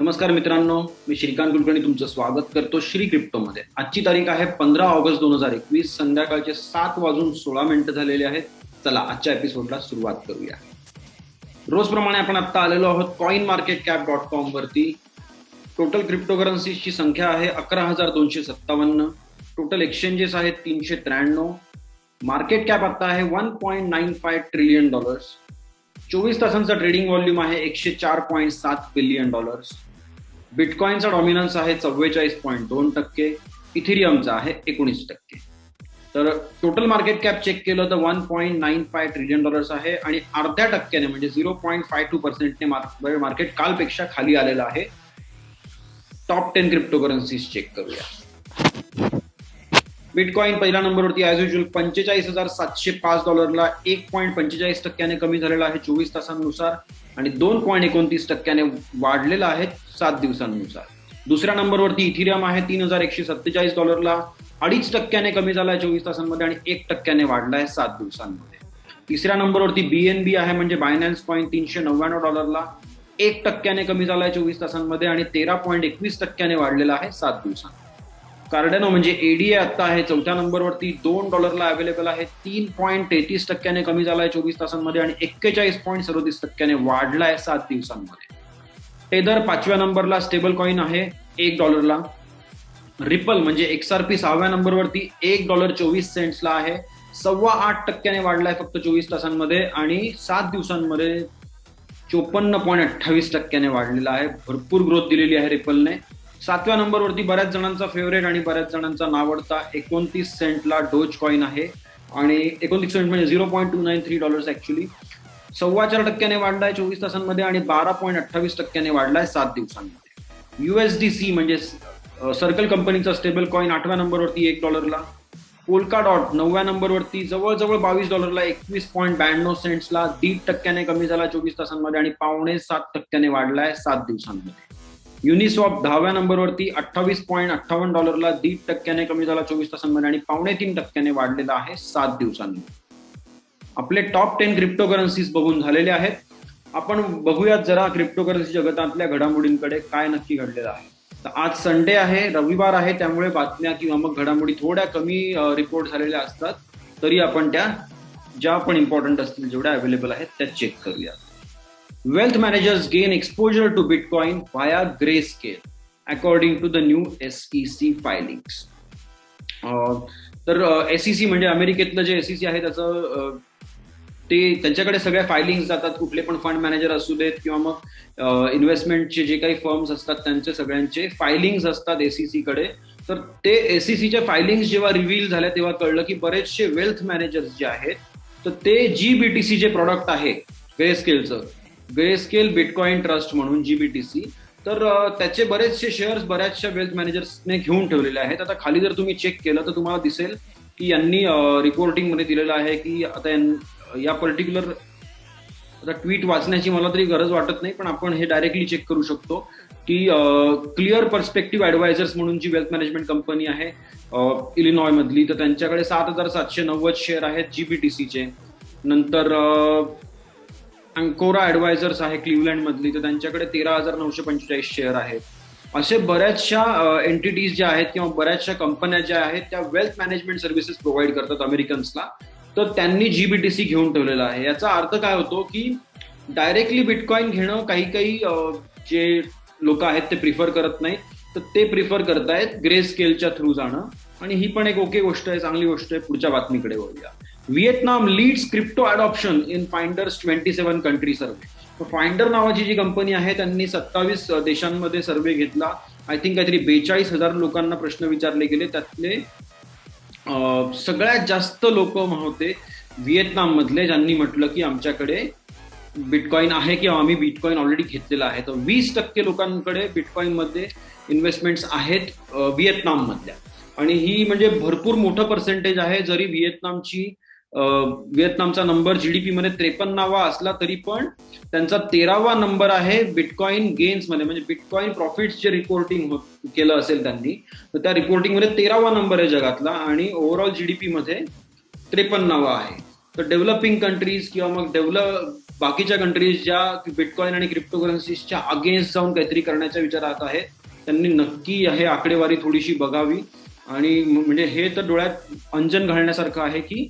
नमस्कार मित्रांनो, मी श्रीकांत कुलकर्णी तुमचं स्वागत करतो श्री क्रिप्टोमध्ये. आजची तारीख आहे 15 ऑगस्ट 2021. संध्याकाळचे 7:16 झालेले आहेत. चला आजच्या एपिसोडला सुरुवात करूया. रोजप्रमाणे आपण आता आलेलो आहोत coinmarketcap.com वरती. टोटल क्रिप्टोकरन्सीची संख्या आहे 11,257. टोटल एक्सचेंजेस आहेत 393. मार्केट कॅप आता आहे $1.95 ट्रिलियन. 24 तासांचा ट्रेडिंग व्हॉल्यूम आहे $104.7 बिलियन. बिटकॉइनचा डॉमिनन्स आहे 44.2%. इथिरियमचा आहे 19%. तर टोटल मार्केट कॅप चेक केलं तर $1.95 ट्रिलियन आहे आणि अर्ध्या टक्क्याने म्हणजे 0.52%ने मार्केट कालपेक्षा खाली आलेलं आहे. टॉप 10 क्रिप्टोकरन्सीज चेक करूया. बिटकॉइन पहिल्या नंबरवरती ॲज युजल $45,705 1.45% कमी झालेला आहे 24 तासांनुसार आणि 2.29% वाढलेला आहे 7 दिवसांनुसार. दुसऱ्या नंबरवरती इथिरियम आहे $3,147 2.5% कमी झाला आहे 24 तासांमध्ये आणि 1% वाढला आहे 7 दिवसांमध्ये. तिसऱ्या नंबरवरती BNB आहे म्हणजे बायनान्स कॉइन $399 1% कमी झाला आहे 24 तासांमध्ये आणि 13.21% वाढलेला आहे 7 दिवसांमध्ये. कार्डेनो म्हणजे ADA आता आहे चौथ्या नंबरवरती $2 अवेलेबल आहे 3.33% कमी झाला आहे 24 तासांमध्ये आणि 41.37% वाढला आहे 7 दिवसांमध्ये. टेदर 5व्या नंबरला स्टेबल कॉइन आहे $1. रिपल म्हणजे XRP 6व्या नंबरवरती $1.24 आहे 8.25% वाढलाय फक्त 24 तासांमध्ये आणि 7 दिवसांमध्ये 54.28% वाढलेला आहे. भरपूर ग्रोथ दिलेली आहे रिपलने. 7व्या नंबरवरती बऱ्याच जणांचा फेवरेट आणि बऱ्याच जणांचा नावडता 29 सेंटला डोज कॉइन आहे आणि 29 सेंट म्हणजे $0.293 ऍक्च्युली 4.25% वाढलाय 24 तासांमध्ये आणि 12.28% वाढलाय 7 दिवसांमध्ये. USDC म्हणजे सर्कल कंपनीचा स्टेबल कॉइन 8व्या नंबरवरती $1. पोल्का डॉट 9व्या नंबरवरती जवळजवळ $22 21.92 1.5% कमी झाला 24 तासांमध्ये आणि 5.7% वाढलाय 7 दिवसांमध्ये. युनिस्वॉप 10व्या नंबरवरती $28.58 1.5% कमी झाला 24 तासांमध्ये आणि 3.5% वाढलेला आहे 7 दिवसांमध्ये. आपले टॉप 10 क्रिप्टोकरन्सीज बघून झालेले आहेत. आपण बघूयात जरा क्रिप्टोकरन्सी जगतातल्या घडामोडींकडे काय नक्की घडलेलं आहे. तर आज संडे आहे, रविवार आहे, त्यामुळे बातम्या किंवा मग घडामोडी थोड्या कमी रिपोर्ट झालेल्या असतात. तरी आपण त्या ज्या पण इम्पॉर्टंट असतील जेवढ्या अवेलेबल आहेत त्या चेक करूया. Wealth managers gain exposure to Bitcoin via Grayscale, according to the new SEC filings. तर SEC म्हणजे अमेरिकेतलं जे SEC आहे त्याचं त्यांच्याकडे सगळ्या फायलिंग्स जातात. कुठले पण फंड मॅनेजर असू देत किंवा मग इन्व्हेस्टमेंटचे जे काही फर्म्स असतात त्यांचे सगळ्यांचे फायलिंग्स असतात SEC कडे. तर ते SECच्या फायलिंग्स जेव्हा रिव्हील झाल्या तेव्हा कळलं की बरेचसे वेल्थ मॅनेजर्स जे आहेत तर ते GBTC जे प्रॉडक्ट आहे ग्रेस्केल बिटकॉइन ट्रस्ट म्हणून GBTC, तर त्याचे बरेचसे शेअर्स बऱ्याचशा वेल्थ मॅनेजर्सने घेऊन ठेवलेले आहेत. आता खाली जर तुम्ही चेक केलं तर तुम्हाला दिसेल की यांनी रिपोर्टिंगमध्ये दिलेलं आहे की आता या पर्टिक्युलर आता ट्विट वाचण्याची मला तरी गरज वाटत नाही, पण आपण हे डायरेक्टली चेक करू शकतो की क्लिअर पर्स्पेक्टिव्ह ॲडवायझर्स म्हणून जी वेल्थ मॅनेजमेंट कंपनी आहे इलिनॉय मधली, तर त्यांच्याकडे 7,790 शेअर आहेत GBTCचे. नंतर अंकोरा ॲडवायझर्स आहे क्लिव्हलँड मधली, तर त्यांच्याकडे 13,945 शेअर आहेत. असे बऱ्याचशा एंटिटीज ज्या आहेत किंवा बऱ्याचशा कंपन्या ज्या आहेत त्या वेल्थ मॅनेजमेंट सर्व्हिसेस प्रोव्हाइड करतात अमेरिकन्सला, तर त्यांनी GBTC घेऊन ठेवलेला आहे. याचा अर्थ काय होतो की डायरेक्टली बिटकॉइन घेणं काही जे लोक आहेत ते प्रिफर करत नाहीत, तर ते प्रिफर करतायत ग्रेस्केलच्या थ्रू जाणं आणि ही पण एक ओके गोष्ट आहे, चांगली गोष्ट आहे. पुढच्या बातमीकडे वळूया. Vietnam leads crypto adoption in Finder's 27 country survey. Finder नावाची जी कंपनी आहे त्यांनी 27 देशांमध्ये सर्वे घेतला. आय थिंक काहीतरी 42,000 लोकांना प्रश्न विचारले गेले. त्यातले सगळ्यात जास्त लोक होते व्हिएतनाम मधले ज्यांनी म्हटलं की आमच्याकडे बिटकॉइन आहे किंवा आम्ही बिटकॉइन ऑलरेडी घेतलेला आहे. तर 20% लोकांकडे बिटकॉइन मध्ये इन्व्हेस्टमेंट्स आहेत व्हिएतनाम मधल्या आणि ही म्हणजे भरपूर मोठं पर्सेंटेज आहे. जरी व्हिएतनामचा नंबर GDP मध्ये 53वा असला तरी पण त्यांचा 13वा नंबर आहे बिटकॉइन गेन्स मध्ये, म्हणजे बिटकॉइन प्रॉफिट्स जे रिपोर्टिंग केलं असेल त्यांनी, तर त्या रिपोर्टिंग मध्ये 13वा नंबर आहे जगातला आणि ओव्हरऑल GDP मध्ये 53वा आहे. तर डेव्हलपिंग कंट्रीज किंवा मग बाकीच्या कंट्रीज ज्या बिटकॉइन आणि क्रिप्टोकरन्सीजच्या अगेन्स्ट जाऊन काहीतरी करण्याच्या विचारात आहेत, त्यांनी नक्की हे आकडेवारी थोडीशी बघावी. आणि म्हणजे हे तर डोळ्यात अंजन घालण्यासारखं आहे की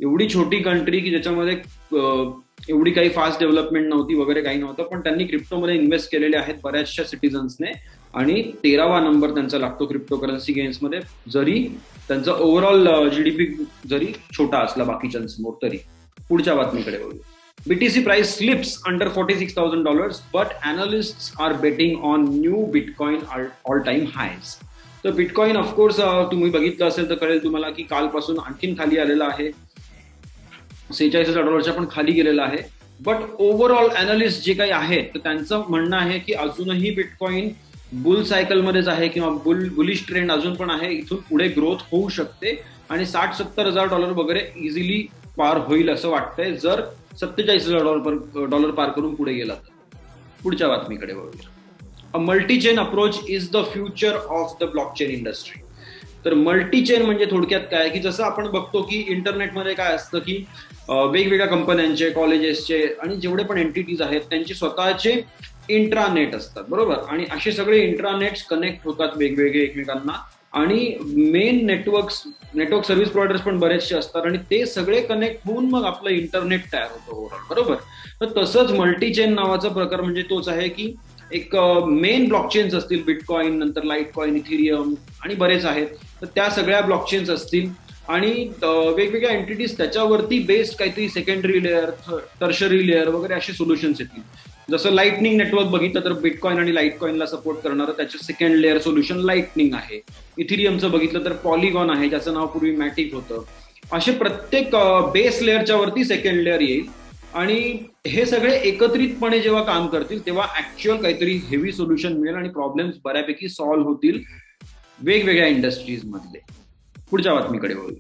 एवढी छोटी कंट्री की ज्याच्यामध्ये एवढी काही फास्ट डेव्हलपमेंट नव्हती वगैरे काही नव्हतं, पण त्यांनी क्रिप्टोमध्ये इन्व्हेस्ट केलेले आहेत बऱ्याचशा सिटीजन्सने, आणि 13वा नंबर त्यांचा लागतो क्रिप्टोकरन्सी गेम्समध्ये, जरी त्यांचा ओव्हरऑल जीडीपी जरी छोटा असला बाकीच्यांसमोर तरी. पुढच्या बातमीकडे बघूया. BTC price slips under $46,000, but analysts are betting on new Bitcoin all-time highs. तर बिटकॉइन ऑफकोर्स तुम्ही बघितलं असेल तर कळेल तुम्हाला की कालपासून आणखीन खाली आलेला आहे, $46,000 पण खाली गेलेला आहे. बट ओव्हरऑल अनालिस्ट जे काही आहेत तर त्यांचं म्हणणं आहे की अजूनही बिटकॉइन बुल सायकलमध्येच आहे किंवा बुलिश ट्रेंड अजून पण आहे, इथून पुढे ग्रोथ होऊ शकते आणि $60,000-70,000 वगैरे इझिली पार होईल असं वाटतंय, जर $47,000 पार करून पुढे गेला तर. पुढच्या बातमीकडे बघूया. A multi chain approach is the future of the blockchain industry. तर मल्टी चेन म्हणजे थोडक्यात काय की जसं आपण बघतो की इंटरनेटमध्ये काय असतं की वेगवेगळ्या कंपन्यांचे, कॉलेजेसचे आणि जेवढे पण एंटिटीज आहेत त्यांचे स्वतःचे इंट्रानेट असतात, बरोबर. आणि असे सगळे इंट्रानेट्स कनेक्ट होतात वेगवेगळे एकमेकांना, आणि मेन नेटवर्क सर्व्हिस प्रोव्हायडर्स पण बरेचसे असतात, आणि ते सगळे कनेक्ट होऊन मग आपलं इंटरनेट तयार होतं ओव्हरऑल, बरोबर. तर तसंच मल्टी चेन नावाचा प्रकार म्हणजे तोच आहे की एक मेन ब्लॉकचेन्स असतील, बिटकॉइन, नंतर लाईटकॉइन, इथिरियम आणि बरेच आहेत, तर त्या सगळ्या ब्लॉकचेन्स असतील आणि वेगवेगळ्या एंटिटीज त्याच्यावरती बेस्ड काहीतरी सेकंडरी लेअर, टर्शरी लेअर वगैरे असे सोल्युशन्स येतील. जसं लाइटनिंग नेटवर्क बघितलं तर बिटकॉइन आणि लाईटकॉइनला सपोर्ट करणारं त्याचं सेकंड लेअर सोल्युशन लाइटनिंग आहे. इथिरियमचं बघितलं तर पॉलिगॉन आहे, ज्याचं नाव पूर्वी मॅटिक होतं. असे प्रत्येक बेस लेअरच्या वरती सेकंड लेअर येईल, आणि हे सगळे एकत्रितपणे जेव्हा काम करतील तेव्हा ऍक्च्युअल काहीतरी हेवी सोल्युशन मिळेल आणि प्रॉब्लेम्स बऱ्यापैकी सॉल्व्ह होतील वेगवेगळ्या इंडस्ट्रीज मधले. पुढच्या बातमीकडे बघू.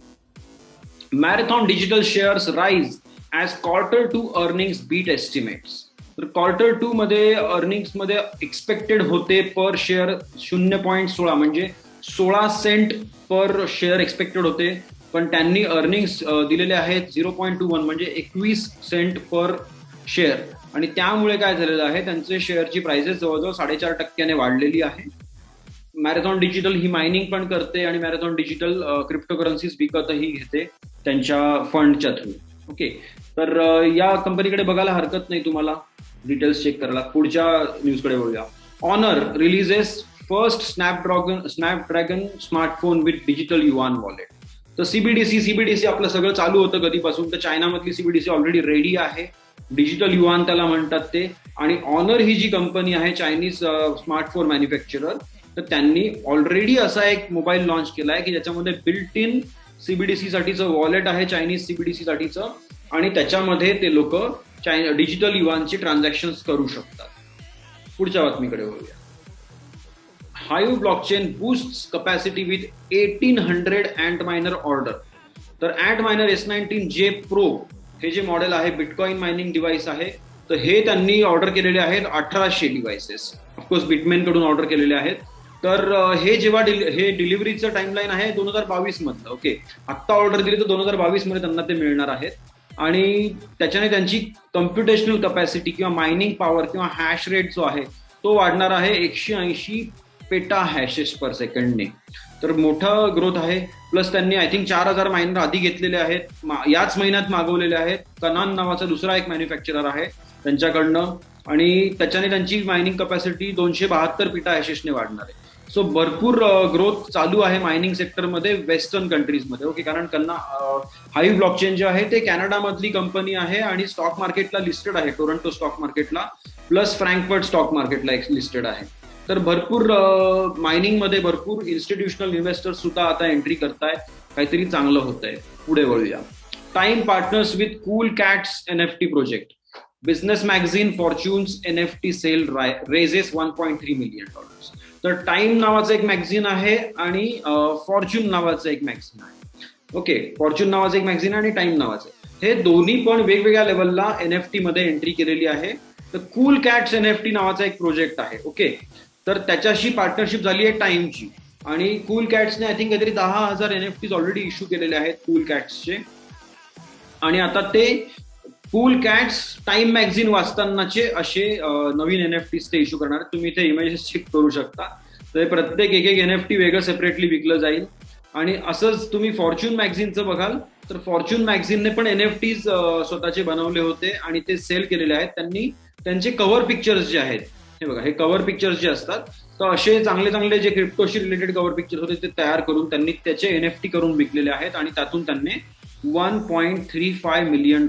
Marathon Digital shares rise as quarter 2 earnings beat estimates. तर क्वार्टर 2 मध्ये अर्निंग्स मध्ये एक्सपेक्टेड होते पर शेअर 0.16 म्हणजे 16 सेंट पर शेअर एक्सपेक्टेड होते, पण त्यांनी अर्निंग्स दिलेले आहेत 0.21 म्हणजे 21 सेंट पर शेअर, आणि त्यामुळे काय झालेलं आहे, त्यांचे शेअरची प्राइसेस जवळजवळ 4.5% वाढलेली आहे. मॅरेथॉन डिजिटल ही मायनिंग पण करते आणि मॅरेथॉन डिजिटल क्रिप्टोकरन्सीज विकतही घेते त्यांच्या फंडच्या थ्रू. ओके, तर या कंपनीकडे बघायला हरकत नाही तुम्हाला डिटेल्स चेक करायला. पुढच्या न्यूजकडे बघूया. Honor releases first Snapdragon smartphone with digital yuan wallet. तर सीबीडीसी आपलं सगळं चालू होतं कधीपासून, तर चायनामधली सीबीडीसी ऑलरेडी रेडी आहे. डिजिटल युआन त्याला म्हणतात ते. आणि ऑनर ही जी कंपनी आहे चायनीज स्मार्टफोन मॅन्युफॅक्चरर, तर त्यांनी ऑलरेडी असा एक मोबाईल लॉन्च केला आहे की ज्याच्यामध्ये बिल्ट इन सीबीडीसी साठीचं वॉलेट आहे, चायनीज सीबीडीसी साठीचं, आणि त्याच्यामध्ये ते लोक डिजिटल युआनची ट्रान्झॅक्शन करू शकतात. पुढच्या बातमीकडे बघूया. Hive Blockchain boosts capacity with 1800 Antminer order. तर अँटमायनर S19J Pro हे जे मॉडेल आहे बिटकॉइन मायनिंग डिव्हाइस आहे, तर हे त्यांनी ऑर्डर केलेले आहेत 1800 डिव्हाइसेस, ऑफकोर्स बिटमेन कडून ऑर्डर केलेले आहेत. तर हे जेव्हा हे डिलिव्हरीचं टाइमलाईन आहे 2022 मधलं. ओके, आत्ता ऑर्डर दिली तर 2022 मध्ये त्यांना ते मिळणार आहेत, आणि त्याच्याने त्यांची कम्प्युटेशनल कपॅसिटी किंवा मायनिंग पॉवर किंवा हॅश रेट जो आहे तो वाढणार आहे 180 पेटा हॅशेस पर सेकंडने. तर मोठा ग्रोथ आहे. प्लस त्यांनी आय थिंक 4000 मायनर आधी घेतलेले आहेत, याच महिन्यात मागवलेले आहेत. कनान नावाचा दुसरा एक मॅन्युफॅक्चरर आहे त्यांच्याकडनं, आणि त्याच्याने त्यांची मायनिंग कपॅसिटी 272 पेटा हॅशेसने वाढणार आहे. सो भरपूर ग्रोथ चालू आहे मायनिंग सेक्टरमध्ये वेस्टर्न कंट्रीजमध्ये. ओके, कारण त्यांना हाईव्ह ब्लॉकचेन जे आहे ते कॅनडामधली कंपनी आहे आणि स्टॉक मार्केटला लिस्टेड आहे, टोरंटो स्टॉक मार्केटला, प्लस फ्रँकफर्ट स्टॉक मार्केटला लिस्टेड आहे. तर भरपूर मायनिंगमध्ये भरपूर इन्स्टिट्यूशनल इन्व्हेस्टर्स सुद्धा आता एंट्री करतायत, काहीतरी चांगलं होत आहे. पुढे वळूया. Time partners with Cool Cats NFT project. Business magazine Fortune's NFT sale raises $1.3 million. तर टाइम नावाचं एक मॅगझिन आहे आणि फॉर्च्यून नावाचं एक मॅगझिन आहे. ओके, फॉर्च्यून नावाचं एक मॅगझिन आणि टाइम नावाचं, हे दोन्ही पण वेगवेगळ्या लेवलला NFT मध्ये एंट्री केलेली आहे. तर कूल कॅट्स NFT नावाचा एक प्रोजेक्ट आहे. ओके, तर त्याच्याशी पार्टनरशिप झाली आहे टाइमची, आणि कूल कॅट्सने आय थिंक काहीतरी 10,000 NFTs ऑलरेडी इश्यू केलेले आहेत कूल कॅट्सचे. आणि आता ते कूल कॅट्स टाइम मॅगझिन वाचतानाचे असे नवीन एनएफटीज ते इश्यू करणार. तुम्ही इथे इमेजेस चेक करू शकता. तर प्रत्येक एक एनएफटी वेगळं सेपरेटली विकलं जाईल. आणि असंच तुम्ही फॉर्च्यून मॅगझिनचं बघाल तर फॉर्च्यून मॅगझिनने पण एनएफटीज स्वतःचे बनवले होते आणि ते सेल केलेले आहेत. त्यांनी त्यांचे कव्हर पिक्चर्स जे आहेत, हे बघा, हे कव्हर पिक्चर्स जे असतात, तर असे चांगले चांगले जे क्रिप्टोशी रिलेटेड कव्हर पिक्चर्स होते ते तयार करून त्यांनी त्याचे एनएफटी करून विकलेले आहेत. आणि त्यातून त्यांनी $1.3 मिलियन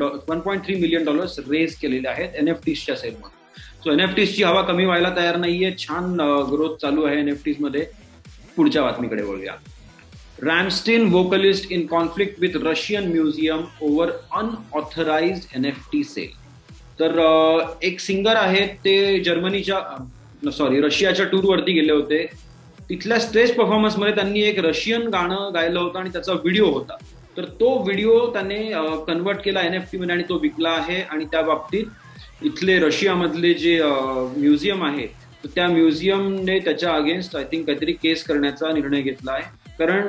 रेज केलेले आहेत एनएफटीजच्या सेलमध्ये. सो एनएफटीजची हवा कमी व्हायला तयार नाहीये. छान ग्रोथ चालू आहे एनएफटीज मध्ये. पुढच्या बातमीकडे वळूया. Rammstein vocalist in conflict with Russian museum over unauthorised NFT sale. तर एक सिंगर आहेत, ते रशियाच्या टूरवरती गेले होते. तिथल्या स्टेज परफॉर्मन्समध्ये त्यांनी एक रशियन गाणं गायलं होतं आणि त्याचा व्हिडिओ होता. तर तो व्हिडिओ त्याने कन्वर्ट केला एनएफटी मध्ये आणि तो विकला आहे. आणि त्या बाबतीत इथले रशियामधले जे म्युझियम आहे, तर त्या म्युझियमने त्याच्या अगेन्स्ट आय थिंक काहीतरी केस करण्याचा निर्णय घेतला आहे. कारण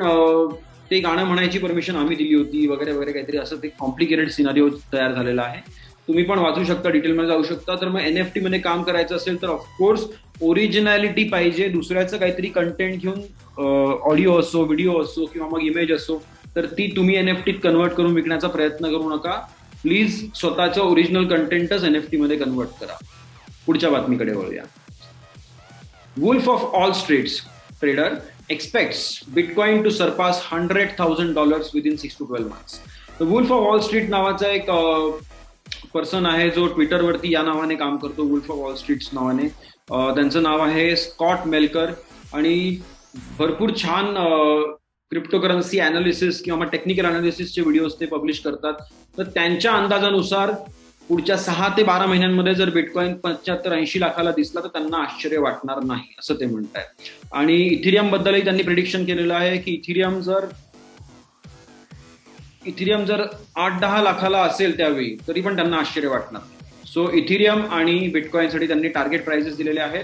ते गाणं म्हणायची परमिशन आम्ही दिली होती वगैरे वगैरे काहीतरी असं ते कॉम्प्लिकेटेड सिनारिओ तयार झालेला आहे. तुम्ही पण वाचू शकता, डिटेलमध्ये जाऊ शकता. तर मग एनएफटी मध्ये काम करायचं असेल तर ऑफकोर्स ओरिजिनॅलिटी पाहिजे. दुसऱ्याचं काहीतरी कंटेंट घेऊन ऑडिओ असो, व्हिडिओ असो किंवा मग इमेज असो, तर ती तुम्ही एनएफटीत कन्वर्ट करून विकण्याचा प्रयत्न करू नका. प्लीज स्वतःचं ओरिजिनल कंटेंटच एनएफटी मध्ये कन्वर्ट करा. पुढच्या बातमीकडे वळूया. Wolf of Wall Street's trader expects bitcoin to surpass $100,000 within 6 to 12 months. तर वुल्फ ऑफ ऑल स्ट्रीट नावाचा एक पर्सन आहे जो ट्विटरवरती या नावाने काम करतो, वुल्फ ऑफ ऑल स्ट्रीट्स नावाने. त्यांचं नाव आहे स्कॉट मेल्कर आणि भरपूर छान क्रिप्टोकरन्सी अनालिसिस किंवा मग टेक्निकल अनालिसिसचे व्हिडिओज ते पब्लिश करतात. तर त्यांच्या अंदाजानुसार पुढच्या 6 ते 12 महिन्यांमध्ये जर बिटकॉइन 75-80 लाखाला दिसला तर त्यांना आश्चर्य वाटणार नाही, असं ते म्हणतायत. आणि इथिरियम बद्दलही त्यांनी प्रिडिक्शन केलेलं आहे की इथिरियम जर 8-10 लाखाला असेल त्यावेळी तरी पण त्यांना आश्चर्य वाटणार. सो इथिरियम आणि बिटकॉइनसाठी त्यांनी टार्गेट प्राइसेस दिलेले आहेत.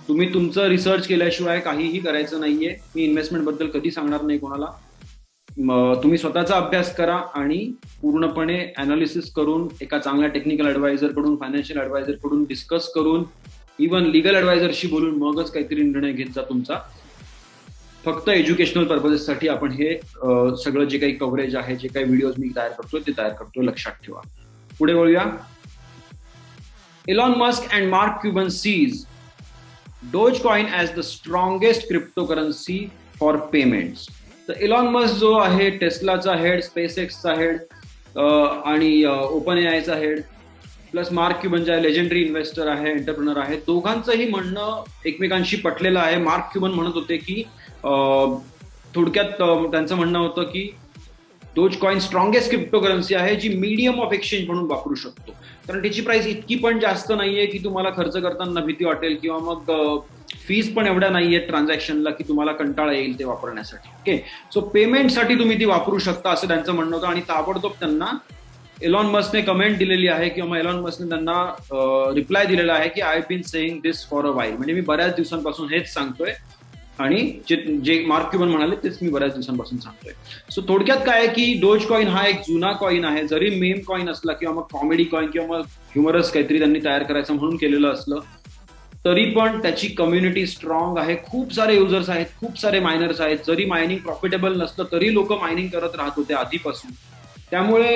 तुम्ही तुमचं रिसर्च केल्याशिवाय काहीही करायचं नाहीये. मी इन्व्हेस्टमेंट बद्दल कधी सांगणार नाही कोणाला. तुम्ही स्वतःचा अभ्यास करा आणि पूर्णपणे अनालिसिस करून एका चांगल्या टेक्निकल ऍडवायझर कडून, फायनान्शियल ऍडवायझर कडून डिस्कस करून, इव्हन लिगल ऍडवायझरशी बोलून मगच काहीतरी निर्णय घेत जा तुमचा. फक्त एज्युकेशनल पर्पजेससाठी आपण हे सगळं जे काही कव्हरेज आहे, जे काही व्हिडिओज मी तयार करतोय ते तयार करतोय, लक्षात ठेवा. पुढे वळूया. Elon Musk and Mark Cuban sees Dogecoin as the strongest cryptocurrency for payments. तर इलॉन मस्क जो आहे, टेस्लाचा हेड, स्पेसएक्सचा हेड आणि ओपन एआयचा हेड, प्लस मार्क क्युबन जे लेजेंडरी इन्व्हेस्टर आहे, एंटरप्रेनर आहे, दोघांचंही म्हणणं एकमेकांशी पटलेलं आहे. मार्क क्युबन म्हणत होते की थोडक्यात त्यांचं म्हणणं होतं की डोजकॉइन स्ट्रॉंगेस्ट क्रिप्टोकरन्सी आहे जी मीडियम ऑफ एक्सचेंज म्हणून वापरू शकतो. कारण त्याची प्राइस इतकी पण जास्त नाहीये की तुम्हाला खर्च करताना भीती वाटेल किंवा मग फीज पण एवढ्या नाहीये ट्रान्झॅक्शनला की तुम्हाला कंटाळा येईल ते वापरण्यासाठी. ओके, सो पेमेंटसाठी तुम्ही ती वापरू शकता असं त्यांचं म्हणणं होतं. आणि ताबडतोब त्यांना एलॉन मस्कने कमेंट दिलेली आहे किंवा एलॉन मस्कने त्यांना रिप्लाय दिलेला आहे की I been saying this for a while. म्हणजे मी बऱ्याच दिवसांपासून हेच सांगतोय आणि जे मार्क क्युबन म्हणाले तेच मी बऱ्याच दिवसांपासून सांगतोय. सो थोडक्यात काय आहे की डोज कॉइन हा एक जुना कॉइन आहे. जरी मेम कॉइन असला किंवा मग कॉमेडी कॉइन किंवा मग ह्युमरस काहीतरी त्यांनी तयार करायचं म्हणून केलेलं असलं तरी पण त्याची कम्युनिटी स्ट्रॉंग आहे. खूप सारे युजर्स आहेत, खूप सारे मायनर्स आहेत. जरी मायनिंग प्रॉफिटेबल नसलं तरी लोक मायनिंग करत राहत होते आधीपासून. त्यामुळे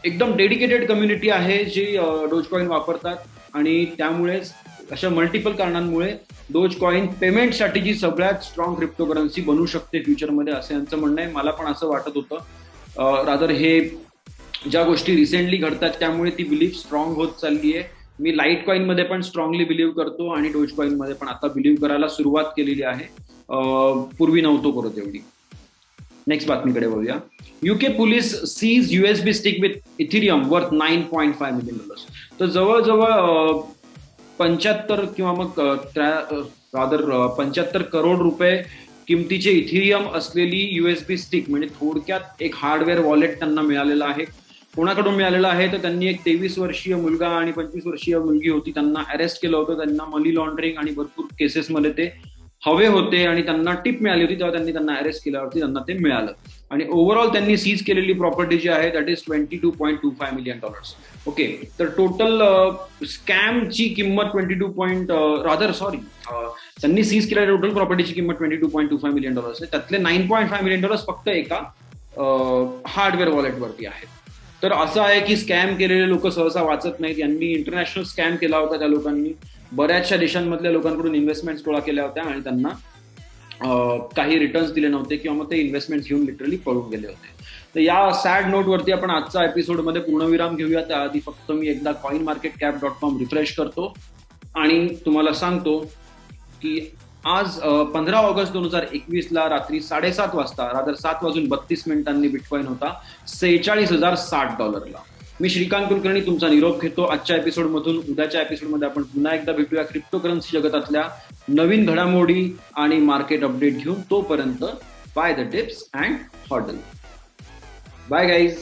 एकदम डेडिकेटेड कम्युनिटी आहे जी डोजकॉइन वापरतात. आणि त्यामुळेच अशा मल्टिपल कारणांमुळे डोजकॉइन पेमेंटसाठीची सगळ्यात स्ट्रॉंग क्रिप्टोकरन्सी बनू शकते फ्युचरमध्ये, असं यांचं म्हणणं आहे. मला पण असं वाटत होतं. रादर हे ज्या गोष्टी रिसेंटली घडतात त्यामुळे ती बिलीफ स्ट्रॉंग होत चालली आहे. मी लाईट कॉइन मध्ये पण स्ट्रॉंगली बिलीव्ह करतो आणि डोजकॉइन मध्ये पण आता बिलीव्ह करायला सुरुवात केलेली आहे. पूर्वी नव्हतो करत एवढी. नेक्स्ट बातमीकडे बघूया. UK police seize USB stick with Ethereum worth $9.5 million. तर जवळजवळ 75 किंवा मग रादर 75 करोड रुपये किमतीचे इथिरियम असलेली USB स्टिक, म्हणजे थोडक्यात एक हार्डवेअर वॉलेट त्यांना मिळालेलं आहे. कोणाकडून मिळालेलं आहे तर त्यांनी एक 23 वर्षीय मुलगा आणि 25 वर्षीय मुलगी होती, त्यांना अरेस्ट केलं होतं. त्यांना मनी लॉन्ड्रिंग आणि भरपूर केसेसमध्ये ते हवे होते आणि त्यांना टिप मिळाली होती, तेव्हा त्यांनी त्यांना अरेस्ट केल्यावरती त्यांना ते मिळालं. आणि ओव्हरऑल त्यांनी सीज केलेली प्रॉपर्टी जी आहे दॅट इज $22.25 मिलियन. ओके, तर टोटल स्कॅमची किंमत त्यांनी सीज केलेल्या टोटल प्रॉपर्टीची किंमत $22.25 मिलियन आहे. त्यातले $9.5 मिलियन फक्त एका हार्डवेअर वॉलेटवरती आहेत. तर असं आहे की स्कॅम केलेले लोक सहसा वाचत नाहीत. यांनी इंटरनॅशनल स्कॅम केला होता. त्या लोकांनी बऱ्याचशा देशांमधल्या लोकांकडून इन्व्हेस्टमेंट गोळा केल्या होत्या आणि त्यांना काही रिटर्न्स दिले नव्हते किंवा मग ते इन्व्हेस्टमेंट घेऊन लिटरली पळून गेले होते. तर या सॅड नोटवरती आपण आजचा एपिसोडमध्ये पूर्णविराम घेऊया. त्याआधी फक्त मी एकदा coinmarketcap.com रिफ्रेश करतो आणि तुम्हाला सांगतो की आज 15 ऑगस्ट 2021 रात्री 7:30 वाजता 7:32 बिटकॉइन होता $46,060. मी श्रीकांत कुलकर्णी तुमचा निरोप घेतो आजच्या एपिसोडमधून. उद्याच्या एपिसोडमध्ये आपण पुन्हा एकदा भेटूया क्रिप्टोकरन्सी जगतातल्या नवीन घडामोडी आणि मार्केट अपडेट घेऊन. तोपर्यंत buy the tips and hodl. Bye guys.